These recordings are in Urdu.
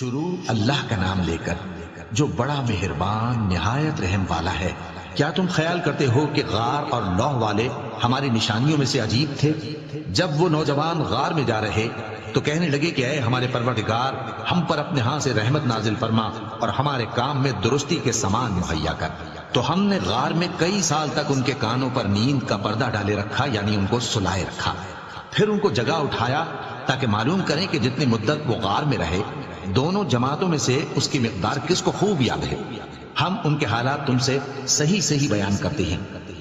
شروع اللہ کا نام لے کر جو بڑا مہربان نہایت رحم والا ہے۔ کیا تم خیال کرتے ہو کہ غار اور لوح والے ہماری نشانیوں میں سے عجیب تھے؟ جب وہ نوجوان غار میں جا رہے تو کہنے لگے کہ اے ہمارے پروردگار، ہم پر اپنے ہاں سے رحمت نازل فرما اور ہمارے کام میں درستی کے سامان مہیا کر۔ تو ہم نے غار میں کئی سال تک ان کے کانوں پر نیند کا پردہ ڈالے رکھا، یعنی ان کو سلائے رکھا۔ پھر ان کو جگہ اٹھایا تاکہ معلوم کریں کہ جتنی مدت وہ غار میں رہے دونوں جماعتوں میں سے اس کی مقدار کس کو خوب یاد ہے۔ ہم ان کے حالات تم سے صحیح صحیح بیان کرتے ہیں۔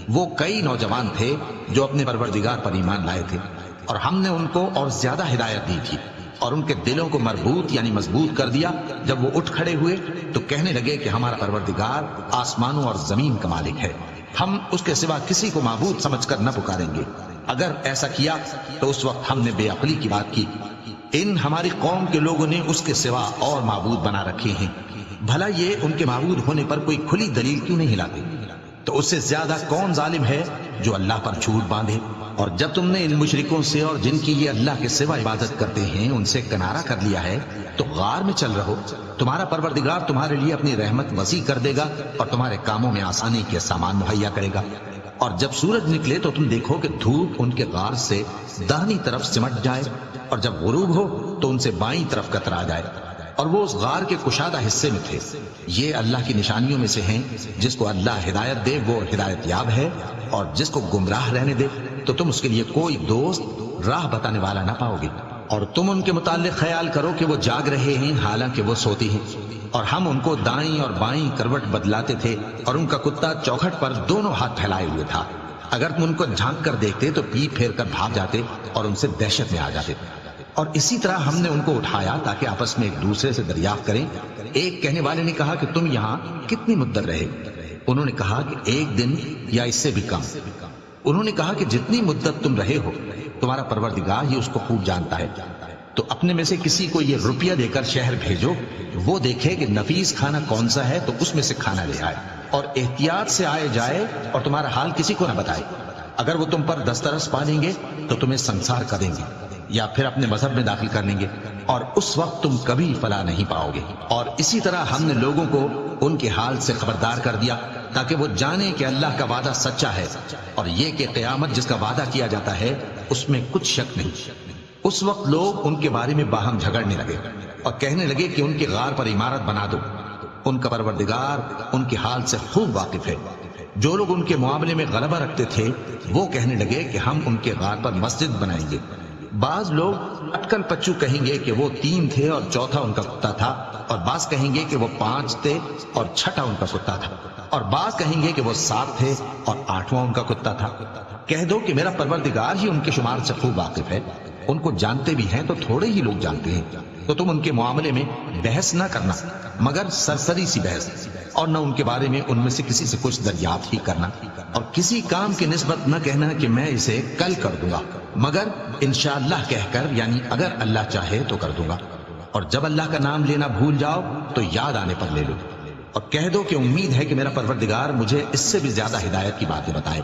وہ کئی نوجوان تھے جو اپنے پروردگار پر ایمان لائے تھے، اور ہم نے ان کو اور زیادہ ہدایت دی تھی اور ان کے دلوں کو مربوط یعنی مضبوط کر دیا۔ جب وہ اٹھ کھڑے ہوئے تو کہنے لگے کہ ہمارا پروردگار آسمانوں اور زمین کا مالک ہے، ہم اس کے سوا کسی کو معبود سمجھ کر نہ پکاریں گے۔ اگر ایسا کیا تو اس وقت ہم نے بے عقلی کی بات کی۔ ان ہماری قوم کے لوگوں نے اس کے سوا اور معبود بنا رکھے ہیں، بھلا یہ ان کے معبود ہونے پر کوئی کھلی دلیل کیوں نہیں لاتے؟ تو اس سے زیادہ کون ظالم ہے جو اللہ پر جھوٹ باندھے؟ اور جب تم نے ان مشرکوں سے اور جن کی یہ اللہ کے سوا عبادت کرتے ہیں ان سے کنارہ کر لیا ہے تو غار میں چل رہو، تمہارا پروردگار تمہارے لیے اپنی رحمت وسیع کر دے گا اور تمہارے کاموں میں آسانی کے سامان مہیا کرے گا۔ اور جب سورج نکلے تو تم دیکھو کہ دھوپ ان کے غار سے داہنی طرف سمٹ جائے، اور جب غروب ہو تو ان سے بائیں طرف کترا جائے، اور وہ اس غار کے کشادہ حصے میں تھے۔ یہ اللہ کی نشانیوں میں سے ہیں، جس کو اللہ ہدایت دے وہ ہدایت یاب ہے، اور جس کو گمراہ رہنے دے تو تم اس کے لیے کوئی دوست راہ بتانے والا نہ پاؤ گے۔ اور تم ان کے متعلق خیال کرو کہ وہ جاگ رہے ہیں حالانکہ وہ سوتی ہیں، اور ہم ان کو دائیں اور بائیں کروٹ بدلاتے تھے، اور ان کا کتا چوکھٹ پر دونوں ہاتھ پھیلائے ہوئے تھا۔ اگر تم ان کو جھانک کر دیکھتے تو پیٹ پھیر کر بھاگ جاتے اور ان سے دہشت میں آ جاتے۔ اور اسی طرح ہم نے ان کو اٹھایا تاکہ آپس میں ایک دوسرے سے دریافت کریں۔ ایک کہنے والے نے کہا کہ تم یہاں کتنی مدت رہے؟ انہوں نے کہا کہ 1 دن یا اس سے بھی کم۔ انہوں نے کہا کہ جتنی مدت تم رہے ہو تمہارا پروردگار ہی اس کو خوب جانتا ہے۔ تو اپنے میں سے کسی کو یہ روپیہ دے کر شہر بھیجو، وہ دیکھے کہ نفیس کھانا کون سا ہے تو اس میں سے کھانا لے آئے، اور احتیاط سے آئے جائے اور تمہارا حال کسی کو نہ بتائے۔ اگر وہ تم پر دسترس پا لیں گے تو تمہیں سنسار کر دیں گے یا پھر اپنے مذہب میں داخل کر لیں گے، اور اس وقت تم کبھی فلاح نہیں پاؤ گے۔ اور اسی طرح ہم نے لوگوں کو ان کے حال سے خبردار کر دیا تاکہ وہ جانے کہ اللہ کا وعدہ سچا ہے، اور یہ کہ قیامت جس کا وعدہ کیا جاتا ہے اس میں کچھ شک نہیں۔ اس وقت لوگ ان کے بارے میں باہم جھگڑنے لگے اور کہنے لگے کہ ان کے غار پر عمارت بنا دو۔ ان کا پروردگار ان کے حال سے خوب واقف ہے۔ جو لوگ ان کے معاملے میں غلبہ رکھتے تھے وہ کہنے لگے کہ ہم ان کے غار پر مسجد بنائیں گے۔ بعض لوگ اٹکل پچو کہیں گے کہ وہ 3 تھے اور چوتھا ان کا کتا تھا، اور بعض کہیں گے کہ وہ 5 تھے اور چھٹا ان کا کتا تھا، اور بعض کہیں گے کہ وہ 7 تھے اور 8واں ان کا کتا تھا۔ کہہ دو کہ میرا پروردگار ہی ان کے شمار سے خوب واقف ہے، ان کو جانتے بھی ہیں تو تھوڑے ہی لوگ جانتے ہیں۔ تو تم ان کے معاملے میں بحث نہ کرنا مگر سرسری سی بحث، اور نہ ان کے بارے میں ان میں سے کسی سے کچھ دریافت ہی کرنا، اور کسی کام کی نسبت نہ کہنا کہ میں اسے کل کر دوں گا، مگر انشاءاللہ کہہ کر، یعنی اگر اللہ چاہے تو کر دوں گا۔ اور جب اللہ کا نام لینا بھول جاؤ تو یاد آنے پر لے لو، اور کہہ دو کہ امید ہے کہ میرا پروردگار مجھے اس سے بھی زیادہ ہدایت کی باتیں بتائے۔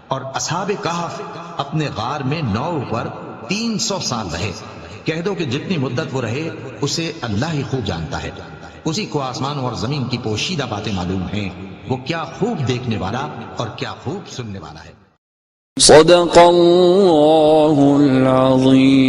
اور اصحاب کہف اپنے غار میں 9 پر 300 سال رہے۔ کہہ دو کہ جتنی مدت وہ رہے اسے اللہ ہی خوب جانتا ہے، اسی کو آسمانوں اور زمین کی پوشیدہ باتیں معلوم ہیں، وہ کیا خوب دیکھنے والا اور کیا خوب سننے والا ہے۔ صدق اللہ العظیم۔